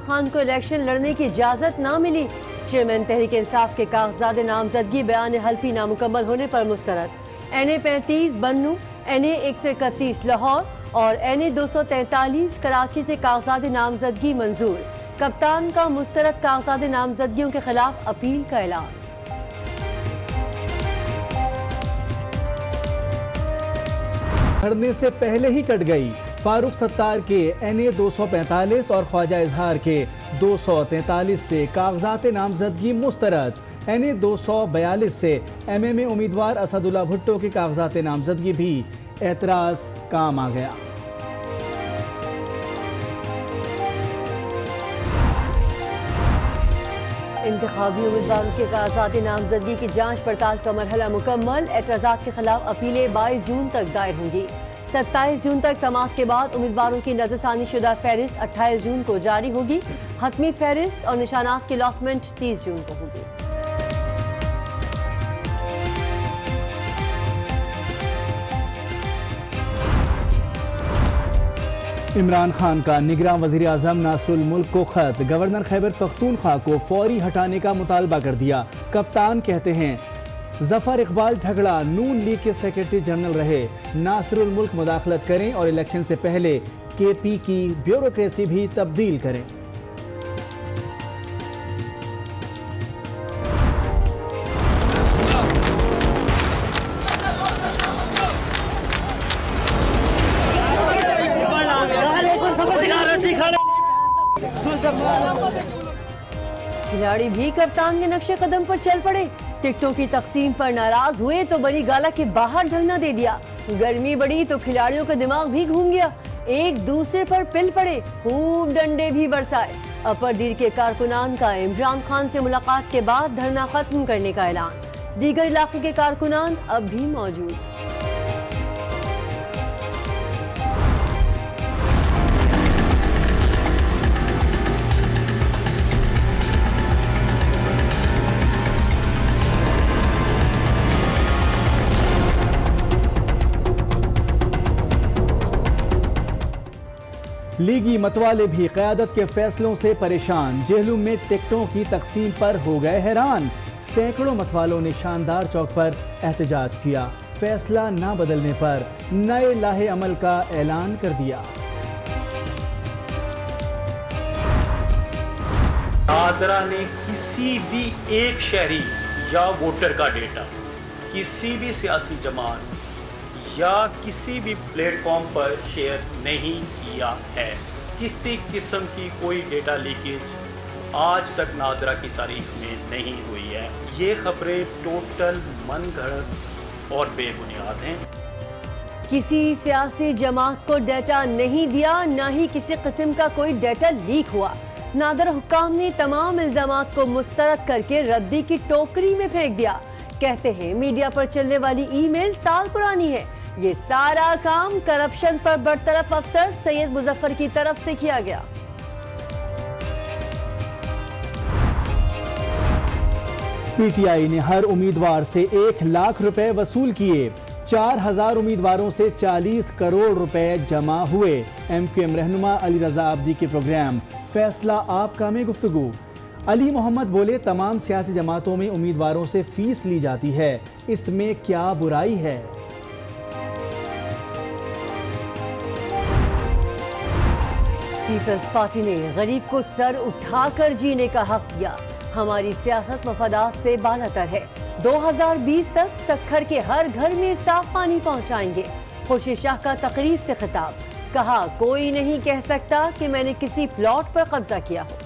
खान को इलेक्शन लड़ने की इजाजत ना मिली। चेयरमैन तहरीक इंसाफ के कागजात नामजदगी बयान हल्फी नामुकम्मल होने पर मुस्तरद। NA 35 बन्नू, NA 131 लाहौर और NA 243 कराची से कागजात नामजदगी मंजूर। कप्तान का मुस्तरद कागजात नामजदगियों के खिलाफ अपील का ऐलान। भरने से पहले ही कट गई। फारूक सत्तार के NA 245 और ख्वाजा इजहार के 243 से कागजात नामजदगी मुस्तरद। NA 242 से MMA उम्मीदवार असदुल्ला भुट्टो के कागजात नामजदगी भी एतराज काम आ गया। इंतखाबी उम्मीदवारों के कागजात नामजदगी की जांच पड़ताल का मरहला मुकम्मल। एतराज़ात के खिलाफ अपीलें 22 जून तक दायर होंगी। 27 जून तक समाअत के बाद उम्मीदवारों की नजरसानी शुदा फहरिस्त 28 जून को जारी होगी। हतमी फहरिस्त और निशानात की अलॉटमेंट 30 जून को होगी। इमरान खान का निगरान वज़ीर आज़म नासरुल मुल्क को खत। गवर्नर खैबर पख्तूनख्वा को फौरी हटाने का मुतालबा कर दिया। कप्तान कहते हैं जफर इकबाल झगड़ा नून लीग के सेक्रेटरी जनरल रहे। नासरुल मुल्क मुदाखलत करें और इलेक्शन से पहले KP की ब्यूरोक्रेसी भी तब्दील करें। खिलाड़ी भी कप्तान के नक्शे कदम पर चल पड़े। टिकटों की तकसीम पर नाराज हुए तो बड़ी गाला के बाहर धरना दे दिया। गर्मी बढ़ी तो खिलाड़ियों का दिमाग भी घूम गया। एक दूसरे पर पिल पड़े, खूब डंडे भी बरसाए। अपर दीर के कारकुनान का इमरान खान से मुलाकात के बाद धरना खत्म करने का ऐलान। दीगर इलाके के कारकुनान अब भी मौजूद। लीगी मतवाले भी क़यादत के फैसलों से परेशान। जेहलूम में टिकटों की तकसीम पर हो गए हैरान। सैकड़ों मतवालों ने शानदार चौक पर एहतजाज किया। फैसला ना बदलने पर नए लाहे अमल का ऐलान कर दिया। नादरा ने किसी भी एक शहरी या वोटर का डेटा किसी भी सियासी जमात या किसी भी प्लेटफॉर्म पर शेयर नहीं किया है। किसी किस्म की कोई डेटा लीकेज आज तक नादरा की तारीख में नहीं हुई है। ये खबरें टोटल मनगढ़ंत और बेबुनियाद हैं। किसी सियासी जमात को डेटा नहीं दिया, ना ही किसी किस्म का कोई डेटा लीक हुआ। नादरा हुक्काम ने तमाम इल्जामात को मुस्तरद करके रद्दी की टोकरी में फेंक दिया। कहते हैं मीडिया पर चलने वाली ईमेल साल पुरानी है। ये सारा काम करप्शन पर बरतरफ अफसर सैयद मुजफ्फर की तरफ से किया गया। PTI ने हर उम्मीदवार से 1 लाख रुपए वसूल किए। 4000 उम्मीदवारों से 40 करोड़ रुपए जमा हुए। MQM रहनुमा अली रजा आब्दी के प्रोग्राम फैसला आपका में गुफ्तगू। अली मोहम्मद बोले, तमाम सियासी जमातों में उम्मीदवारों से फीस ली जाती है, इसमें क्या बुराई है। पीपल्स पार्टी ने गरीब को सर उठाकर जीने का हक दिया। हमारी सियासत मफादात से बालातर है। 2020 तक सक्खर के हर घर में साफ पानी पहुंचाएंगे। खुर्शीद शाह का तकरीब से खिताब। कहा, कोई नहीं कह सकता कि मैंने किसी प्लॉट पर कब्जा किया हो।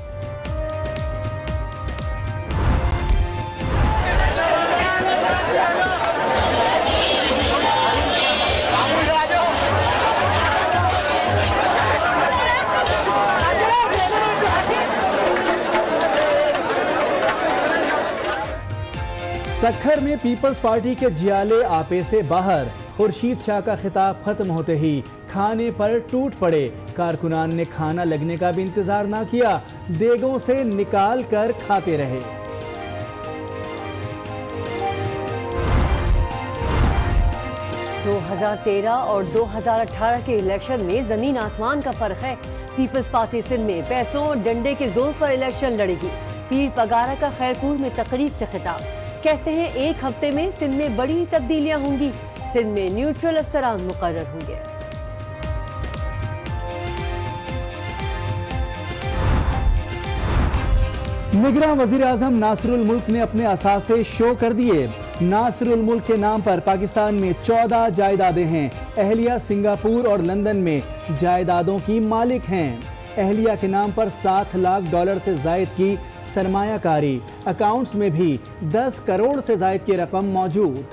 सक्खर में पीपल्स पार्टी के जियाले आपे से बाहर। खुर्शीद शाह का खिताब खत्म होते ही खाने पर टूट पड़े। कारकुनान ने खाना लगने का भी इंतजार ना किया, देगों से निकाल कर खाते रहे। (2013 और 2018 के इलेक्शन में जमीन आसमान का फर्क है। पीपल्स पार्टी सिंध में पैसों और डंडे के जोर पर इलेक्शन लड़ेगी। पीर पगारा का खैरपुर में तकरीब से खिताब, कहते हैं 1 हफ्ते में सिंध में बड़ी तब्दीलियां होंगी। सिंध में न्यूट्रल अफसरान मुकर्रर होंगे। निगरां वजीर आजम नासिरुल मुल्क ने अपने असासे शो कर दिए। नासिरुल मुल्क के नाम पर पाकिस्तान में 14 जायदादें हैं। अहलिया सिंगापुर और लंदन में जायदादों की मालिक हैं। अहलिया के नाम पर $7 लाख से जायद की सरमायाकारी, अकाउंट्स में भी 10 करोड़ से जायद की रकम मौजूद।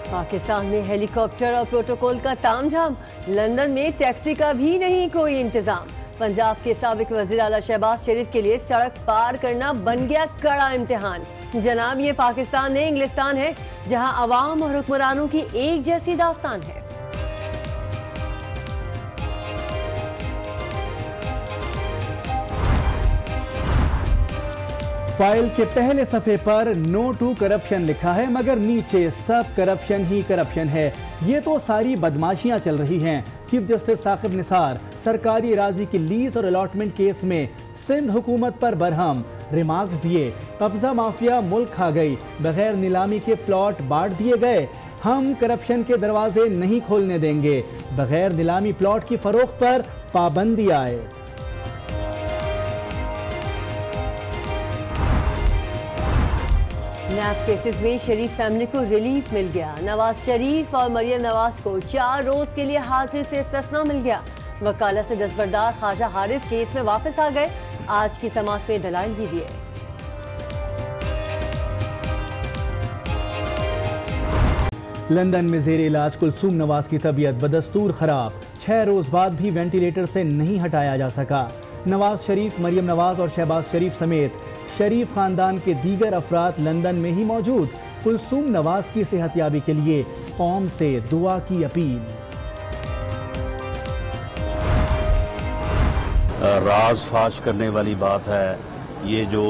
पाकिस्तान में हेलीकॉप्टर और प्रोटोकॉल का तामझाम, लंदन में टैक्सी का भी नहीं कोई इंतजाम। पंजाब के साबिक वज़ीर आला शहबाज शरीफ के लिए सड़क पार करना बन गया कड़ा इम्तिहान। जनाब, ये पाकिस्तान नहीं इंग्लिस्तान है, जहां अवाम और हुक्मरानों की एक जैसी दास्तान है। फाइल के पहले सफ़े पर नो टू करप्शन लिखा है, मगर नीचे सब करप्शन ही करप्शन है। ये तो सारी बदमाशियां चल रही हैं। चीफ जस्टिस साकिब निसार सरकारी राजी की लीज और अलॉटमेंट केस में सिंध हुकूमत पर बरहम रिमार्क्स दिए। कब्जा माफिया मुल्क खा गई, बगैर नीलामी के प्लॉट बांट दिए गए। हम करप्शन के दरवाजे नहीं खोलने देंगे, बगैर नीलामी प्लॉट की फरोख्त पर पाबंदी आए। नैब केसेस में शरीफ फैमिली को रिलीफ मिल गया। नवाज शरीफ और मरियम नवाज को 4 रोज के लिए हाजिर से इस्तिस्ना मिल गया। वकालत से दस्तबरदार ख्वाजा हारिस केस में वापस आ गए। आज की समाअत में दलाइल भी दिए। लंदन में जेर इलाज कुलसूम नवाज की तबीयत बदस्तूर खराब, 6 रोज बाद भी वेंटिलेटर से नहीं हटाया जा सका। नवाज शरीफ, मरियम नवाज और शहबाज शरीफ समेत शरीफ खानदान के दीगर अफराद लंदन में ही मौजूद। कुलसूम नवाज की सेहतयाबी के लिए कौम से दुआ की अपील। राज फाश करने वाली बात है, ये जो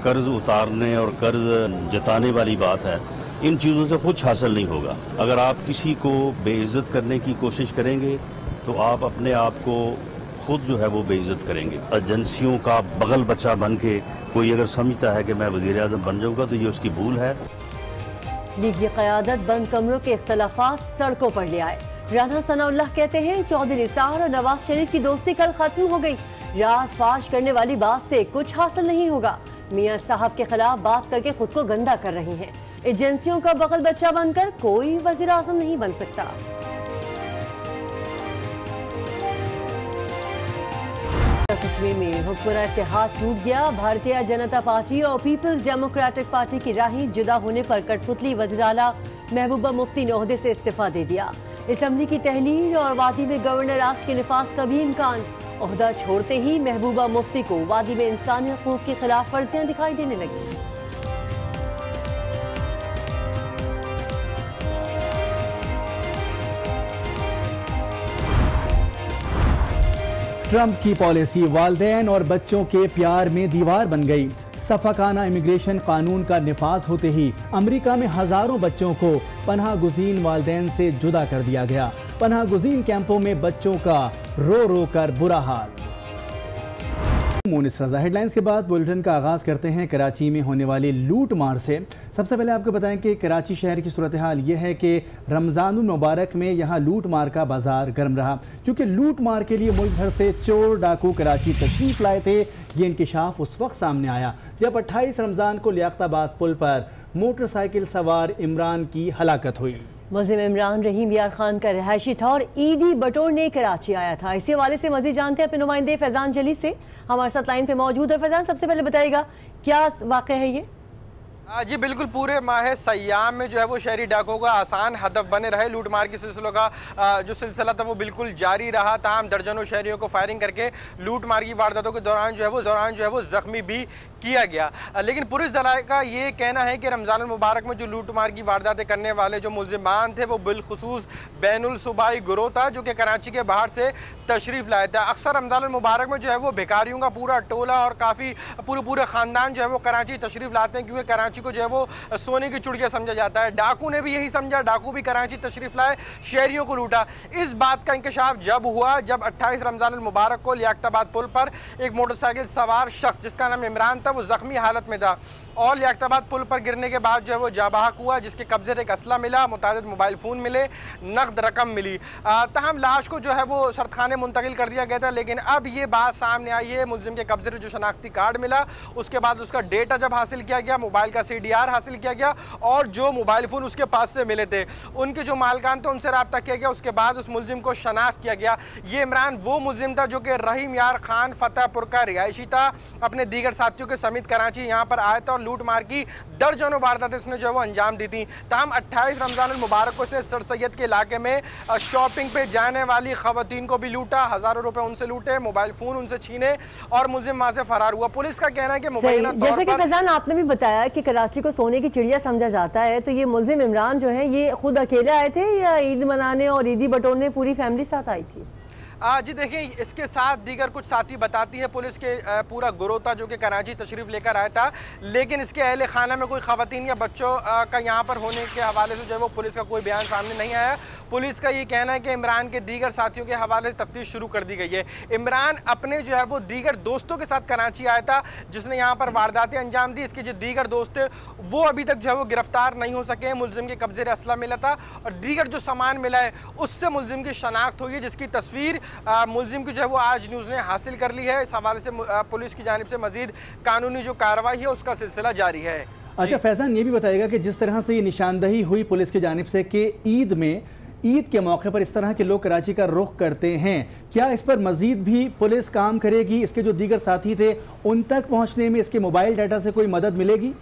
कर्ज उतारने और कर्ज जताने वाली बात है, इन चीज़ों से कुछ हासिल नहीं होगा। अगर आप किसी को बेइज्जत करने की कोशिश करेंगे तो आप अपने आप को खुद जो है वो बेइज्जत करेंगे। एजेंसियों का बगल बच्चा बन के कोई अगर समझता है कि मैं वज़ीर आज़म बन जाऊंगा तो ये उसकी भूल है। लीग की क़यादत बंद कमरों के इख्तलाफात सड़कों पर ले आए। राना सनाउल्लाह कहते हैं चौधरी निसार और नवाज शरीफ की दोस्ती कल खत्म हो गई। राज फाश करने वाली बात से कुछ हासिल नहीं होगा। मियां साहब के खिलाफ बात करके खुद को गंदा कर रही हैं। एजेंसियों का बगल बच्चा बनकर कोई वज़ीर आज़म नहीं बन सकता। कश्मीर में हुक्मरान इत्तेहाद टूट गया। भारतीय जनता पार्टी और पीपल्स डेमोक्रेटिक पार्टी की राहें जुदा होने पर कठपुतली वज़ीर आला महबूबा मुफ्ती ने ओहदे से इस्तीफा दे दिया। असम्बली की तहलील और वादी में गवर्नर राज के निफाज का भी इम्कान। ओहदा छोड़ते ही महबूबा मुफ्ती को वादी में इंसानी हकूक की खिलाफ वर्जियां दिखाई देने लगी। ट्रंप की पॉलिसी वालिदैन और बच्चों के प्यार में दीवार बन गई। सफाकाना इमिग्रेशन कानून का निफाज होते ही अमेरिका में हजारों बच्चों को पनाह गुज़ीन वालिदैन से जुदा कर दिया गया। पनाह गुज़ीन कैंपों में बच्चों का रो रो कर बुरा हाल। मोनिस रजा हेडलाइंस के बाद बुलेटिन का आगाज करते हैं कराची में होने वाली लूट मार से। सबसे पहले आपको बताएं कि कराची शहर की सूरत हाल ये है कि रमज़ानुल मुबारक में यहाँ लूट मार का बाजार गर्म रहा, क्योंकि लूट मार के लिए मुल्क भर से चोर डाकू कराची तशरीफ लाए थे। ये इंकिशाफ उस वक्त सामने आया जब 28 रमज़ान को लियाकताबाद पुल पर मोटरसाइकिल सवार इमरान की हलाकत हुई। मुल्ज़िम इमरान रहीम यार खान का रिहायशी था और ईदी बटोरने कराची आया था। इसी हवाले से मज़ीद जानते हैं अपने नुमाइंदे फैज़ान जली से, हमारे साथ लाइन पे मौजूद है। फैज़ान, सबसे पहले बताइएगा क्या वाक़या है ये? जी बिल्कुल, पूरे माह सयाम में जो है वो शहरी डाकुओं का आसान हदफ बने रहे। लूटमार के सिलसिलों का जो सिलसिला था वो बिल्कुल जारी रहा। तमाम दर्जनों शहरियों को फायरिंग करके लूटमार की वारदातों के दौरान जो है वो जख्मी भी किया गया। लेकिन पुलिस दलाल का ये कहना है कि रमज़ान मुबारक में जो लूटमार की वारदातें करने वाले जो मुल्ज़िमान थे वो बिलखुसूस बैनुल सूबाई गिरोह था जो कि कराची के बाहर से तशरीफ़ लाया था। अक्सर रमज़ान मुबारक में जो है वो भिखारियों का पूरा टोला और काफ़ी पूरे ख़ानदान जो है वो कराची तशरीफ़ लाते हैं, क्योंकि कराची को जो है वो सोने की चिड़िया समझा जाता है। डाकू ने भी यही समझा, डाकू भी कराची तशरीफ़ लाए, शहरियों को लूटा। इस बात का इंकशाफ जब हुआ जब 28 रमज़ान मुबारक को लियाकताबाद पुल पर एक मोटरसाइकिल सवार शख्स जिसका नाम इमरान था वो ज़ख्मी हालत में था और लियाकताबाद पुल पर गिरने के बाद जो है वो जाबाहक हुआ, जिसके कब्जे से एक असला मिला, मुतादिद मोबाइल फ़ोन मिले, नकद रकम मिली। तहम लाश को जो है वो सरखाने मुंतकिल कर दिया गया था। लेकिन अब ये बात सामने आई है, मुल्ज़िम के कब्जे से जो शनाख्ती कार्ड मिला उसके बाद उसका डेटा जब हासिल किया गया, मोबाइल का CDR हासिल किया गया और जो मोबाइल फ़ोन उसके पास से मिले थे उनके जो मालकान थे उनसे रब्ता किया गया। उसके बाद उस मुल्ज़िम को शनाख्त किया गया। ये इमरान वो मुल्ज़िम था जो कि रहीम यार खान फतेहपुर का रिहायशी था। अपने दीगर साथियों के समेत कराची यहाँ पर आया था और लूट मार की दर्जनों वारदातें इसने जो है वो अंजाम दी थी। तमाम 28 रमज़ान मुबारक को से सर सैयद के इलाके में शॉपिंग पे जाने वाली खवातीन को भी लूटा, हज़ारों रुपए उनसे लूटे, मोबाइल फ़ोन उनसे छीने और मुल्ज़िम वहाँ से फरार हुआ। पुलिस का कहना है कि मुबैना तौर पर, जैसे कि फैजान आपने भी बताया कि कराची को सोने की चिड़िया समझा जाता है, तो ये मुल्ज़िम इमरान जो है ये खुद अकेले आए थे या ईद मनाने और ईदी बटोरने पूरी फैमिली साथ आई थी? जी देखिए, इसके साथ दीगर कुछ साथी बताती है पुलिस के पूरा गिरोह था जो कि कराची तशरीफ़ लेकर आया था। लेकिन इसके अहले खाना में कोई ख़वातीन या बच्चों का यहाँ पर होने के हवाले से जो है वो पुलिस का कोई बयान सामने नहीं आया। पुलिस का ये कहना है कि इमरान के दीगर साथियों के हवाले से तफ्तीश शुरू कर दी गई है। इमरान अपने जो है वो दीगर दोस्तों के साथ कराची आया था जिसने यहाँ पर वारदातें अंजाम दी। इसके जो दीगर दोस्त थे वो अभी तक जो है वो गिरफ्तार नहीं हो सके। मुल्ज़िम के कब्जे से असला मिला था और दीगर जो सामान मिला है उससे मुल्ज़िम की शनाख्त हुई है, जिसकी तस्वीर मुल्ज़िम की जो है वो आज न्यूज़ ने हासिल कर ली है। इस हवाले से पुलिस की जानिब से मज़ीद कानूनी जो कार्रवाई है उसका सिलसिला जारी है। अच्छा फैज़ान, ये भी बताइएगा कि जिस तरह से ये निशानदही हुई पुलिस की जानिब से कि ईद के मौके पर इस तरह के लोग कराची का रुख करते हैं, क्या इस पर मजीद भी पुलिस काम करेगी? इसके जो दीगर साथी थे उन तक पहुंचने में इसके मोबाइल डाटा से कोई मदद मिलेगी?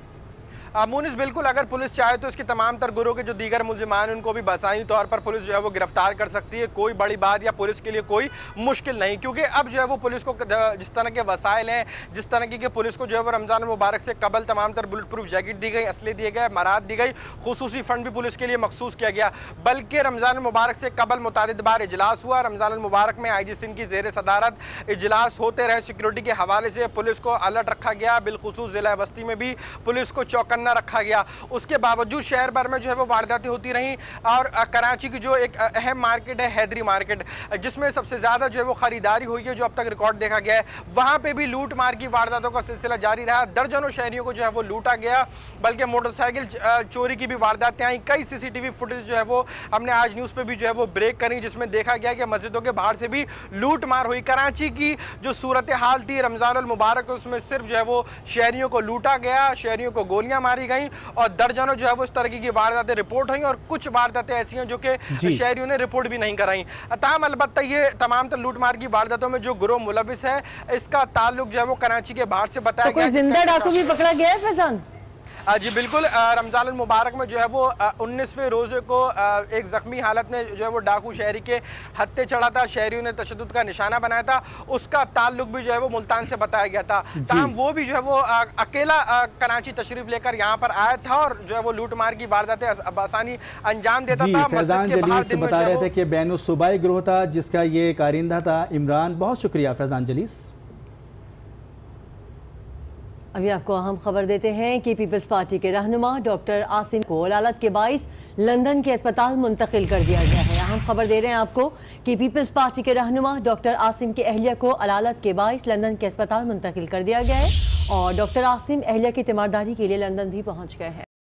मुनिस बिल्कुल, अगर पुलिस चाहे तो इसके तमाम तर गिरोह के जो दीगर मुल्ज़िमान उनको भी बसाई तौर पर पुलिस जो है वो गिरफ्तार कर सकती है। कोई बड़ी बात या पुलिस के लिए कोई मुश्किल नहीं, क्योंकि अब जो है वो पुलिस को जिस तरह के वसाइल हैं, जिस तरह की पुलिस को जो है वो रमज़ान मुबारक से कबल तमाम तर बुलेट प्रूफ जैकेट दी गई, असले दिए गए, मराद दी गई, खुसूसी फ़ंड भी पुलिस के लिए मखसूस किया गया। बल्कि रमज़ान मुबारक से कबल मुतादिद बार इजलास हुआ। रमज़ान मुबारक में IG सिंध की ज़ेर सदारत इजलास होते रहे। सिक्योरिटी के हवाले से पुलिस को अलर्ट रखा गया, बिलखुसूस ज़िला वस्ती में भी पुलिस को चौकन्ना रखा गया। उसके बावजूद शहर भर में जो है वो वारदातें होती रहीं और कराची की जो एक अहम मार्केट है हैदरी मार्केट, जिसमें सबसे ज़्यादा जो है वो ख़रीदारी हुई है, जो अब तक रिकॉर्ड देखा गया है, वहाँ पे भी लूट मार की वारदातों का सिलसिला जारी रहा। दर्जनों शहरियों को जो है वो लूटा गया, बल्कि मोटरसाइकिल चोरी की भी वारदातें आई। कई CCTV फुटेज जो है वो हमने आज न्यूज़ पर भी जो है वो ब्रेक करी, जिसमें देखा गया कि मस्जिदों के बाहर से भी लूट मार हुई। कराची की जो सूरत हाल थी रमज़ान मुबारक, उसमें सिर्फ जो है वो शहरियों को लूटा गया, शहरियों को गोलियां मारी गई और दर्जनों जो है वो इस तरह की वारदातें रिपोर्ट हुई और कुछ वारदातें ऐसी हैं जो कि शहरियों ने रिपोर्ट भी नहीं कराई। ताहम अलबत्ता ये तमाम तो लूटमार की वारदातों में जो गिरोह मुलविस है इसका ताल्लुक जो है वो कराची के बाहर से बताया गया। जिंदा डाकू भी पकड़ा गया है फैजान? जी बिल्कुल, रमज़ान मुबारक में जो है वो 19वें रोज़े को एक ज़ख्मी हालत में जो है वो डाकू शहरी के हत्थे चढ़ा था, शहरियों ने तशद्दुद का निशाना बनाया था, उसका ताल्लुक भी जो है वो मुल्तान से बताया गया था। ताहम वो भी जो है वो अकेला कराची तशरीफ लेकर यहाँ पर आया था और जो है वो लूट मार की वारदातें आसानी अंजाम देता था। फैजान जलीस बता रहे थे कि बैनुल सूबाई गिरोह था जिसका ये कारिंदा था इमरान। बहुत शुक्रिया फैजान जलीस। अभी आपको अहम खबर देते हैं कि पीपल्स पार्टी के रहनुमा डॉक्टर आसिम को अदालत के बाइस लंदन के अस्पताल मुंतकिल कर दिया गया है। अहम खबर दे रहे हैं आपको कि पीपल्स पार्टी के रहनुमा डॉक्टर आसिम की अहलिया को अदालत के बाइस लंदन के अस्पताल मुंतकिल कर दिया गया है और डॉक्टर आसिम अहलिया की तीमारदारी के लिए लंदन भी पहुंच गए हैं।